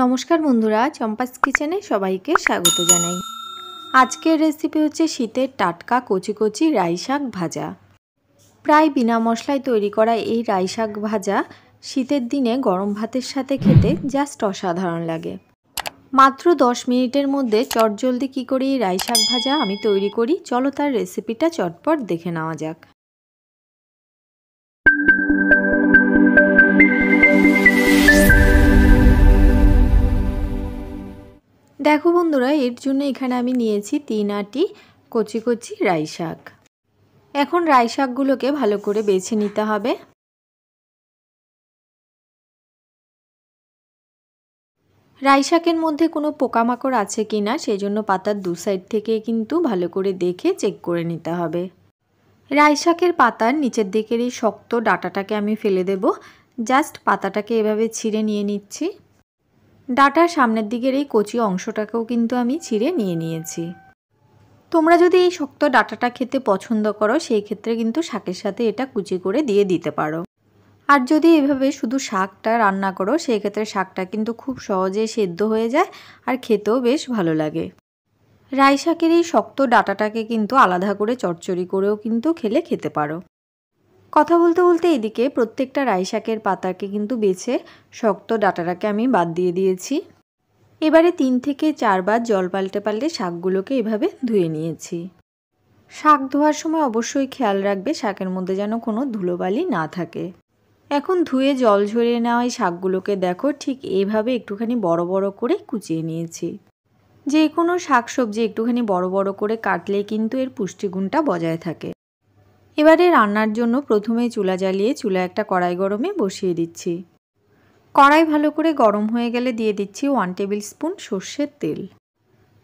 নমস্কার বন্ধুরা, চম্পাস কিচেনে সবাইকে স্বাগত জানাই। আজকের রেসিপি হচ্ছে শীতের টাটকা কচি কচি রাই শাক ভাজা। প্রায় বিনা মশলায় তৈরি করা এই রাই শাক ভাজা শীতের দিনে গরম ভাতের সাথে খেতে জাস্ট অসাধারণ লাগে। মাত্র 10 মিনিটের মধ্যে চটজলদি কী করে এই রাই শাক ভাজা আমি তৈরি করি, চলো তার রেসিপিটা চটপট দেখে নেওয়া যাক। দেখো বন্ধুরা, এর জন্য এখানে আমি নিয়েছি 3 আটি কচি কচি রাই শাক। এখন রাই শাকগুলোকে ভালো করে বেছে নিতে হবে। রাই শাকের মধ্যে কোনো পোকামাকড় আছে কি না সেই জন্য পাতার দু সাইড থেকে কিন্তু ভালো করে দেখে চেক করে নিতে হবে। রাই শাকের পাতার নিচের দিকের এই শক্ত ডাঁটাটাকে আমি ফেলে দেব। জাস্ট পাতাটাকে এভাবে ছিঁড়ে নিয়ে নিচ্ছি। ডাঁটার সামনের দিকের এই কচি অংশটাকেও কিন্তু আমি ছিঁড়ে নিয়ে নিয়েছি। তোমরা যদি এই শক্ত ডাঁটাটা খেতে পছন্দ করো সেই ক্ষেত্রে কিন্তু শাকের সাথে এটা কুচি করে দিয়ে দিতে পারো। আর যদি এভাবে শুধু শাকটা রান্না করো সেই ক্ষেত্রে শাকটা কিন্তু খুব সহজেই সেদ্ধ হয়ে যায় আর খেতেও বেশ ভালো লাগে। রাই শাকের এই শক্ত ডাঁটাটাকে কিন্তু আলাদা করে চচ্চড়ি করেও কিন্তু খেতে পারো। কথা বলতে বলতে এদিকে প্রত্যেকটা রাই শাকের পাতাকে কিন্তু বেছে শক্ত ডাঁটাটাকে আমি বাদ দিয়ে দিয়েছি। এবারে 3 থেকে 4 বার জল পাল্টে পাল্টে শাকগুলোকে এভাবে ধুয়ে নিয়েছি। শাক ধোয়ার সময় অবশ্যই খেয়াল রাখবে শাকের মধ্যে যেন কোনো ধুলোবালি না থাকে। এখন ধুয়ে জল ঝরিয়ে নেওয়া এই শাকগুলোকে দেখো ঠিক এইভাবে একটুখানি বড় বড় করে কুচিয়ে নিয়েছি। যে কোনো শাকসবজি একটুখানি বড় বড় করে কাটলে কিন্তু এর পুষ্টিগুণটা বজায় থাকে। এবারে রান্নার জন্য প্রথমেই চুলা জ্বালিয়ে চুলায় একটা কড়াই গরমে বসিয়ে দিচ্ছি। কড়াই ভালো করে গরম হয়ে গেলে দিয়ে দিচ্ছি 1 টেবিল স্পুন সর্ষের তেল।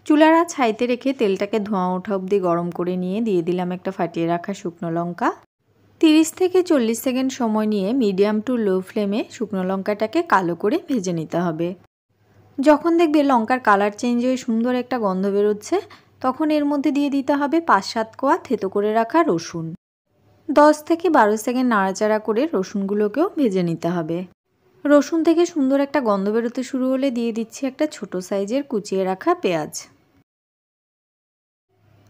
চুলার আঁচ হাইতে রেখে তেলটাকে ধোঁয়া ওঠা অবধি গরম করে নিয়ে দিয়ে দিলাম একটা ফাটিয়ে রাখা শুকনো লঙ্কা। 30 থেকে 40 সেকেন্ড সময় নিয়ে মিডিয়াম টু লো ফ্লেমে শুকনো লঙ্কাটাকে কালো করে ভেজে নিতে হবে। যখন দেখবে লঙ্কার কালার চেঞ্জ হয়ে সুন্দর একটা গন্ধ বেরোচ্ছে তখন এর মধ্যে দিয়ে দিতে হবে 5-7 কোয়া থেতো করে রাখা রসুন। 10 থেকে 12 সেকেন্ড নাড়াচাড়া করে রসুনগুলোকেও ভেজে নিতে হবে। রসুন থেকে সুন্দর একটা গন্ধ বেরোতে শুরু হলে দিয়ে দিচ্ছি একটা ছোট সাইজের কুচিয়ে রাখা পেঁয়াজ।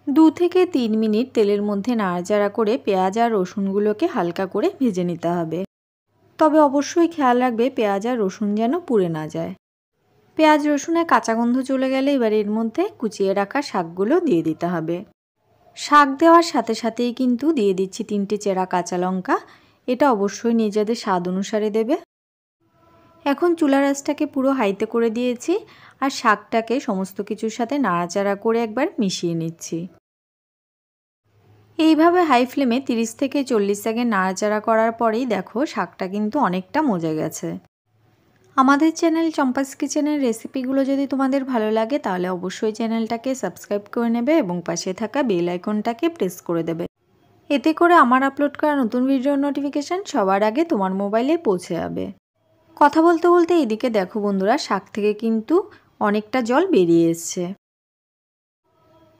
2 থেকে 3 মিনিট তেলের মধ্যে নাড়াচাড়া করে পেঁয়াজ আর রসুনগুলোকে হালকা করে ভেজে নিতে হবে। তবে অবশ্যই খেয়াল রাখবে পেঁয়াজ আর রসুন যেন পুড়ে না যায়। পেঁয়াজ রসুনের কাঁচা গন্ধ চলে গেলে এবার এর মধ্যে কুচিয়ে রাখা শাকগুলো দিয়ে দিতে হবে। শাক দেওয়ার সাথে সাথেই কিন্তু দিয়ে দিচ্ছি 3টে চেরা কাঁচা লঙ্কা। এটা অবশ্যই নিজেদের স্বাদ অনুসারে দেবে। এখন চুলার আঁচটাকে পুরো হাইতে করে দিয়েছি আর শাকটাকে সমস্ত কিছুর সাথে নাড়াচাড়া করে একবার মিশিয়ে নিচ্ছি। এইভাবে হাই ফ্লেমে 30 থেকে 40 সেকেন্ড নাড়াচাড়া করার পরেই দেখো শাকটা কিন্তু অনেকটা মজে গেছে। আমাদের চ্যানেল চম্পাস কিচেনের রেসিপিগুলো যদি তোমাদের ভালো লাগে তাহলে অবশ্যই চ্যানেলটাকে সাবস্ক্রাইব করে নেবে এবং পাশে থাকা বেল আইকনটাকে প্রেস করে দেবে। এতে করে আমার আপলোড করা নতুন ভিডিওর নোটিফিকেশান সবার আগে তোমার মোবাইলে পৌঁছে যাবে। কথা বলতে বলতে এদিকে দেখো বন্ধুরা, শাক থেকে কিন্তু অনেকটা জল বেরিয়ে এসছে।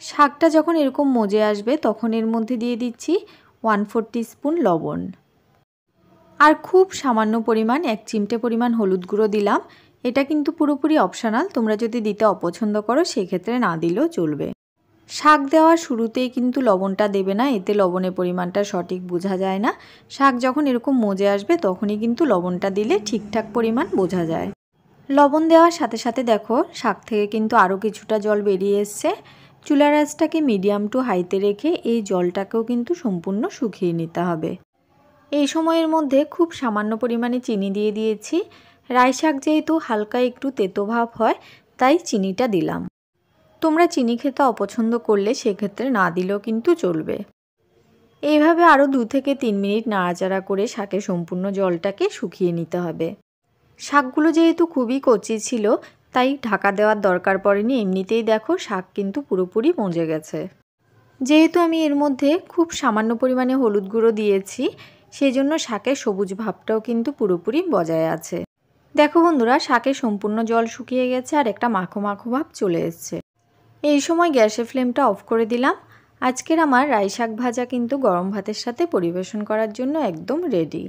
শাকটা যখন এরকম মজে আসবে তখন এর মধ্যে দিয়ে দিচ্ছি 1/4 টিস্পুন লবণ আর খুব সামান্য পরিমাণ 1 চিমটে পরিমাণ হলুদ গুঁড়ো দিলাম। এটা কিন্তু পুরোপুরি অপশনাল, তোমরা যদি দিতে অপছন্দ করো সেক্ষেত্রে না দিলেও চলবে। শাক দেওয়ার শুরুতেই কিন্তু লবণটা দেবে না, এতে লবণের পরিমাণটা সঠিক বোঝা যায় না। শাক যখন এরকম মজে আসবে তখনই কিন্তু লবণটা দিলে ঠিকঠাক পরিমাণ বোঝা যায়। লবণ দেওয়ার সাথে সাথে দেখো শাক থেকে কিন্তু আরও কিছুটা জল বেরিয়ে এসছে। চুলার আঁচটাকে মিডিয়াম টু হাইতে রেখে এই জলটাকেও কিন্তু সম্পূর্ণ শুকিয়ে নিতে হবে। এই সময়ের মধ্যে খুব সামান্য পরিমাণে চিনি দিয়ে দিয়েছি। রাই শাক যেহেতু হালকা একটু তেতো ভাব হয় তাই চিনিটা দিলাম। তোমরা চিনি খেতে অপছন্দ করলে সেক্ষেত্রে না দিলেও কিন্তু চলবে। এইভাবে আরও 2 থেকে 3 মিনিট নাড়াচাড়া করে শাকের সম্পূর্ণ জলটাকে শুকিয়ে নিতে হবে। শাকগুলো যেহেতু খুবই কচি ছিল তাই ঢাকা দেওয়ার দরকার পড়েনি, এমনিতেই দেখো শাক কিন্তু পুরোপুরি মজে গেছে। যেহেতু আমি এর মধ্যে খুব সামান্য পরিমাণে হলুদ গুঁড়ো দিয়েছি সেই জন্য শাকের সবুজ ভাবটাও কিন্তু পুরোপুরি বজায় আছে। দেখো বন্ধুরা, শাকের সম্পূর্ণ জল শুকিয়ে গেছে আর একটা মাখো মাখো ভাব চলে এসছে। এই সময় গ্যাসের ফ্লেমটা অফ করে দিলাম। আজকের আমার রাই শাক ভাজা কিন্তু গরম ভাতের সাথে পরিবেশন করার জন্য একদম রেডি।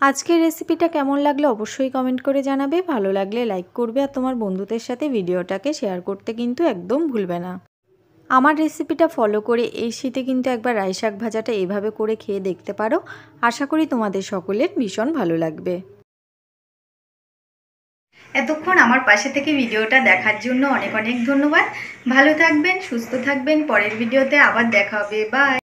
আজকের রেসিপিটা কেমন লাগলো অবশ্যই কমেন্ট করে জানাবে। ভালো লাগলে লাইক করবে আর তোমার বন্ধুদের সাথে ভিডিওটাকে শেয়ার করতে কিন্তু একদম ভুলবে না। আমার রেসিপিটা ফলো করে এই শীতে কিন্তু একবার রাই শাক ভাজাটা এভাবে করে খেয়ে দেখতে পারো। আশা করি তোমাদের সকলের ভীষণ ভালো লাগবে। এতক্ষণ আমার পাশে থেকে ভিডিওটা দেখার জন্য অনেক অনেক ধন্যবাদ। ভালো থাকবেন, সুস্থ থাকবেন। পরের ভিডিওতে আবার দেখা হবে। বাই।